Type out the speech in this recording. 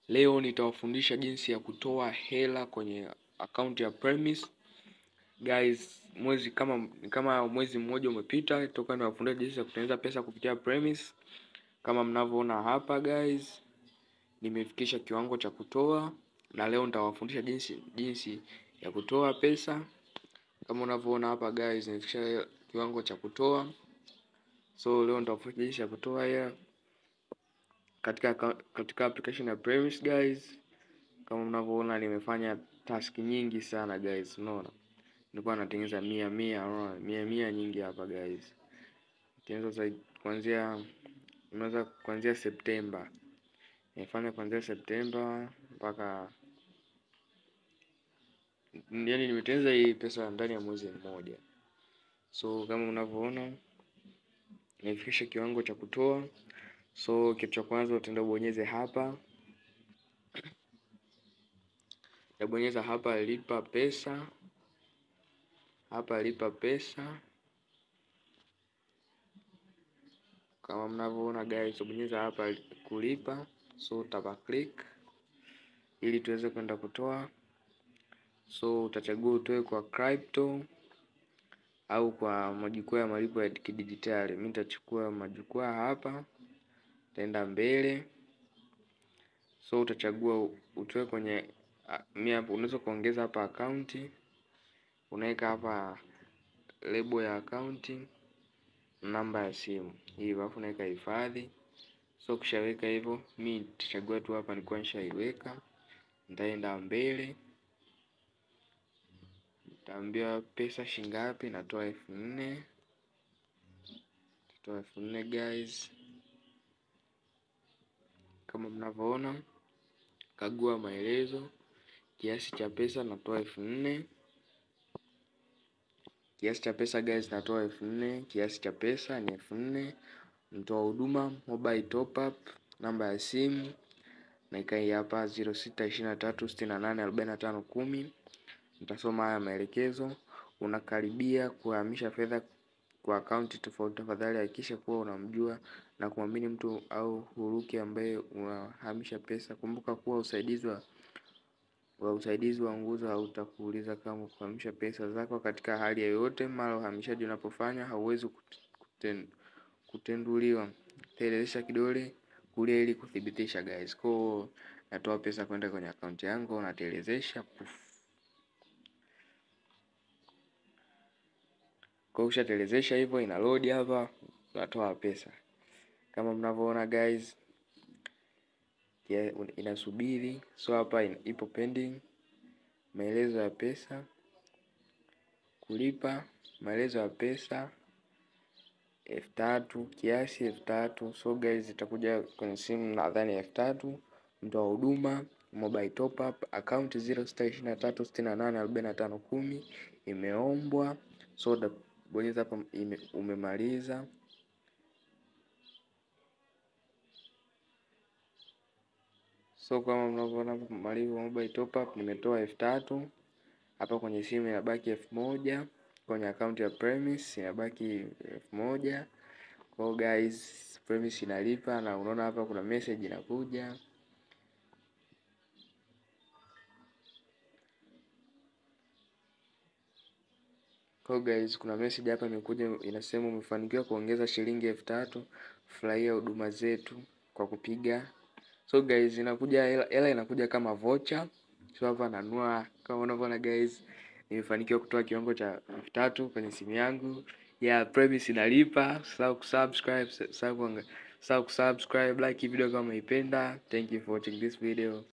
Leo nitawafundisha jinsi ya kutoa hela kwenye account ya Premise. Guys, kama mwezi mmoja umepita toka niwafundisha jinsi ya kutengeneza pesa kupitia Premise. Kama mnavyoona hapa guys, nimefikisha kiwango cha kutoa, na leo nitawafundisha jinsi ya kutoa pesa. Kama unavyoona hapa guys, nimefikisha kiwango cha kutoa. So leo nitawafundisha jinsi ya kutoa hela katika application ya Premise guys. Kama mnavyoona nimefanya task nyingi sana guys, unaona. Nilikuwa natengeneza 100 unaona, 100 nyingi hapa guys. Tengeneza kuanzia September. Nimefanya kuanzia September mpaka yani nimetengeneza hii pesa ndani ya mwezi mmoja. So kama unavyoona nimefikisha kiwango cha kutoa. So kitu cha kwanza utaenda ubonyeze hapa. Utabonyeza hapa lipa pesa. Hapa lipa pesa. Kama mnavyoona guys, ubonyeza hapa kulipa. So utapa click ili tuweze kwenda kutoa. So utachagua utoe kwa crypto au kwa majukwaa ya malipo ya kidijitali. Mimi nitachukua majukwaa hapa. Taenda mbele. So utachagua utoe kwenye unaweza kuongeza hapa account. Unaweka hapa label ya account, namba ya simu. Hiyo hapo unaweka hifadhi. So ukishaweka hivyo, mimi nitachagua tu hapa nilikuwa nishaiweka. Nitaenda mbele. Nitaambia pesa shingapi, natoa 4000. Natoa 4000 guys. Kama mnavyoona, kagua maelezo. Kiasi cha pesa natoa 4000. Kiasi cha pesa guys natoa 4000. Kiasi cha pesa ni 4000. Mtoa huduma mobile top up, namba ya simu na ikai hapa 0623684510. Nitasoma haya maelekezo. Unakaribia kuhamisha fedha kwa akaunti tofauti, tafadhali hakikisha kuwa unamjua na kumwamini mtu au huruki ambaye unahamisha pesa. Kumbuka kuwa usaidizi wa nguzo hautakuuliza kama kuhamisha pesa zako katika hali yoyote. Mara uhamishaji unapofanya hauwezi kutenduliwa. Telezesha kidole kulia ili kuthibitisha guys. Kwa natoa pesa kwenda kwenye account yangu, natelezesha kwa ushatelezesha hivyo, ina load hapa, natoa pesa. Kama mnavyoona guys, inasubiri. So hapa ipo pending. Maelezo ya pesa, kulipa, maelezo ya pesa 3000, kiasi 3000. So guys, itakuja kwenye simu nadhani 3000. Mtoa huduma mobile top up, account 0623684510 imeombwa. So bonyeza hapa umemaliza. So kama mnavyoona malipo mobile top up, nimetoa 3000. Hapa kwenye simu inabaki 1000. Kwenye account ya Premise inabaki 1000. Kwa guys, Premise inalipa na unaona hapa kuna message inakuja. Kwa guys, kuna message hapa imekuja inasema umefanikiwa kuongeza shilingi 3000. Furahia huduma zetu kwa kupiga. So guys, inakuja hela inakuja kama voucher. So hapa nanunua, kama unavyoona guys, nimefanikiwa kutoa kiwango cha 3000 kwenye simu yangu. Premise inalipa. Usisahau kusubscribe, like video kama umeipenda. Thank you for watching this video.